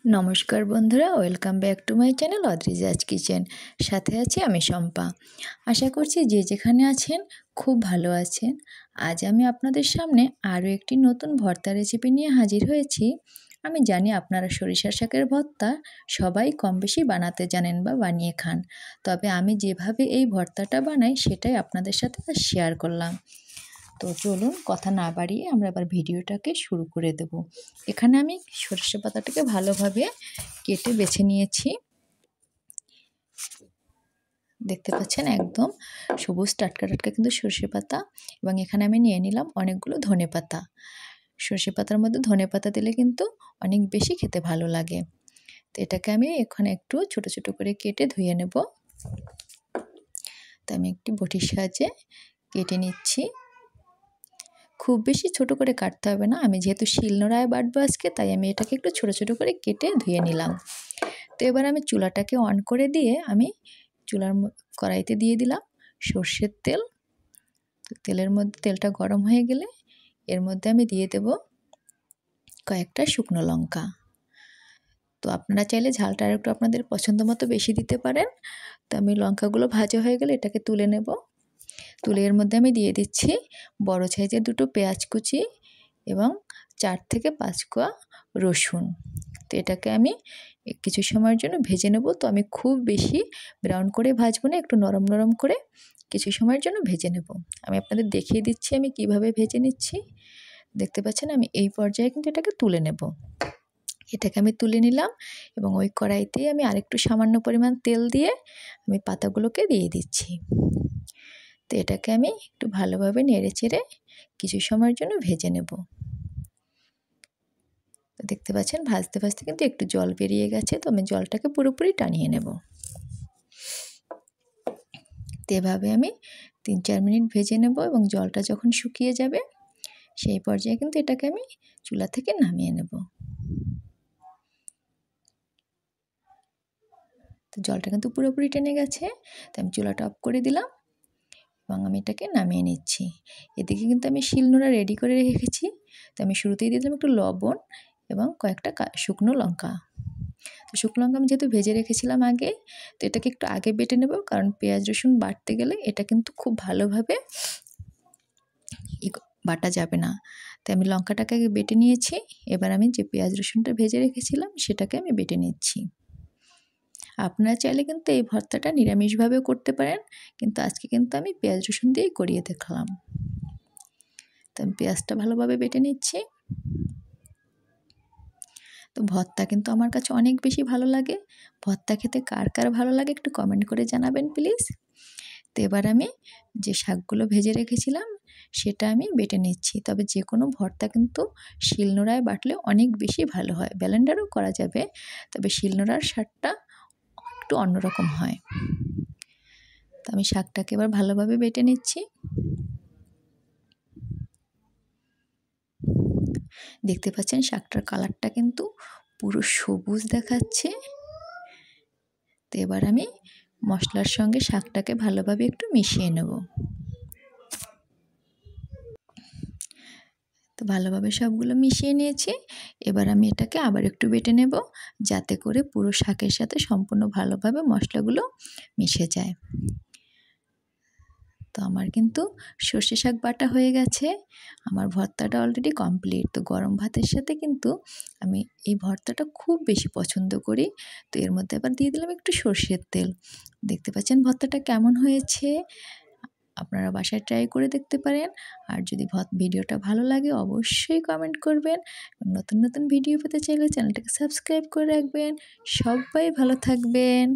নমস্কার বন্ধুরা, welcome back to my channel Adrija's kitchen. সাথে আছি আমি শম্পা। আশা করছি যে যেখানে আছেন খুব ভালো আছেন। আজ আমি আপনাদের সামনে আরও একটি নতুন ভর্তা রেসিপি নিয়ে হাজির হয়েছি। আমি জানি আপনারা সরিষা শাকের ভর্তা সবাই কম বেশি বানাতে জানেন বা বানিয়ে খান, তবে আমি যেভাবে এই ভর্তাটা বানাই সেটাই আপনাদের সাথে শেয়ার করলাম। তো চলুন কথা না বাড়িয়ে আমরা এবার ভিডিওটাকে শুরু করে দেব। এখানে আমি সরষে পাতাটাকে ভালোভাবে কেটে বেছে নিয়েছি। দেখতে পাচ্ছেন একদম সবুজ টাটকা টাটকা কিন্তু সরষে পাতা, এবং এখানে আমি নিয়ে নিলাম অনেকগুলো ধনে পাতা। সরষে পাতার মধ্যে ধনে পাতা দিলে কিন্তু অনেক বেশি খেতে ভালো লাগে। তো এটাকে আমি এখানে একটু ছোট ছোট করে কেটে ধুয়ে নেব। তো আমি একটি বটির সাহায্যে কেটে নিচ্ছি। খুব বেশি ছোট করে কাটতে হবে না, আমি যেহেতু শিলনোড়ায় বাটবো আজকে, তাই আমি এটাকে একটু ছোট ছোট করে কেটে ধুয়ে নিলাম। তো এবার আমি চুলাটাকে অন করে দিয়ে আমি কড়াইতে দিয়ে দিলাম সর্ষের তেল। তো তেলটা গরম হয়ে গেলে এর মধ্যে আমি দিয়ে দেব কয়েকটা শুকনো লঙ্কা। তো আপনারা চাইলে ঝালটা আর একটু আপনাদের পছন্দ মতো বেশি দিতে পারেন। তো আমি লঙ্কাগুলো ভাজা হয়ে গেলে এটাকে তুলে নেব। তুলে এর মধ্যে আমি দিয়ে দিচ্ছি বড় সাইজের দুটো পেঁয়াজ কুচি এবং 4 থেকে 5 কোয়া রসুন। তো এটাকে আমি কিছু সময়ের জন্য ভেজে নেব। তো আমি খুব বেশি ব্রাউন করে ভাজবো না, একটু নরম নরম করে কিছু সময়ের জন্য ভেজে নেব। আমি আপনাদের দেখিয়ে দিচ্ছি আমি কিভাবে ভেজে নিচ্ছি। দেখতে পাচ্ছেন আমি এই পর্যায়ে কিন্তু এটাকে তুলে নেব। এটাকে আমি তুলে নিলাম এবং ওই কড়াইতেই আমি আরেকটু সামান্য পরিমাণ তেল দিয়ে আমি পাতাগুলোকে দিয়ে দিচ্ছি। তো এটাকে আমি একটু ভালোভাবে নেড়ে চেড়ে কিছু সময়ের জন্য ভেজে নেব। দেখতে পাচ্ছেন ভাজতে ভাজতে কিন্তু একটু জল বেরিয়ে গেছে, তো আমি জলটাকে পুরোপুরি টানিয়ে নেব। তো এভাবে আমি 3-4 মিনিট ভেজে নেব এবং জলটা যখন শুকিয়ে যাবে সেই পর্যায়ে কিন্তু এটাকে আমি চুলা থেকে নামিয়ে নেব। তো জলটা কিন্তু পুরোপুরি টেনে গেছে, তো আমি চুলাটা অফ করে দিলাম এবং আমি এটাকে নামিয়ে নিচ্ছি। এদিকে কিন্তু আমি শিলনোড়া রেডি করে রেখেছি। তো আমি শুরুতেই দিয়ে দিলাম একটু লবণ এবং কয়েকটা শুকনো লঙ্কা। তো শুকনো লঙ্কা আমি যেহেতু ভেজে রেখেছিলাম আগে, তো এটাকে একটু আগে বেটে নেব, কারণ পেঁয়াজ রসুন বাটতে গেলে এটা কিন্তু খুব ভালোভাবে বাটা যাবে না। তাই আমি লঙ্কাটাকে আগে বেটে নিয়েছি। এবার আমি যে পেঁয়াজ রসুনটা ভেজে রেখেছিলাম সেটাকে আমি বেটে নিচ্ছি। আপনারা চাইলে কিন্তু এই ভর্তাটা নিরামিষভাবেও করতে পারেন, কিন্তু আজকে কিন্তু আমি পেঁয়াজ রসুন দিয়েই করিয়ে দেখলাম। তো আমি পেঁয়াজটা ভালোভাবে বেটে নিচ্ছি। তো ভর্তা কিন্তু আমার কাছে অনেক বেশি ভালো লাগে। ভর্তা খেতে কার কার ভালো লাগে একটু কমেন্ট করে জানাবেন প্লিজ। তো এবার আমি যে শাকগুলো ভেজে রেখেছিলাম সেটা আমি বেটে নিচ্ছি। তবে যে কোনো ভর্তা কিন্তু শিলনোড়ায় বাটলে অনেক বেশি ভালো হয়। ব্লেন্ডারেও করা যাবে, তবে শিলনোড়ার স্বাদটা একটু অন্যরকম হয়। তো আমি শাকটাকে এবার ভালোভাবে বেটে নিচ্ছি। দেখতে পাচ্ছেন শাকটার কালারটা কিন্তু পুরো সবুজ দেখাচ্ছে। তো এবার আমি মশলার সঙ্গে শাকটাকে ভালোভাবে একটু মিশিয়ে নেব। তো ভালোভাবে সবগুলো মিশিয়ে নিয়েছি। এবার আমি এটাকে আবার একটু বেটে নেব, যাতে করে পুরো শাকের সাথে সম্পূর্ণ ভালোভাবে মশলাগুলো মিশে যায়। তো আমার কিন্তু সর্ষে শাক বাটা হয়ে গেছে। আমার ভর্তাটা অলরেডি কমপ্লিট। তো গরম ভাতের সাথে কিন্তু আমি এই ভর্তাটা খুব বেশি পছন্দ করি। তো এর মধ্যে আবার দিয়ে দিলাম একটু সর্ষের তেল। দেখতে পাচ্ছেন ভর্তাটা কেমন হয়েছে। আপনারা বাসায় ট্রাই করে দেখতে পারেন। আর যদি ভিডিওটা ভালো লাগে অবশ্যই কমেন্ট করবেন। নতুন নতুন ভিডিও পেতে চাইলে চ্যানেলটাকে সাবস্ক্রাইব করে রাখবেন। সবাই ভালো থাকবেন।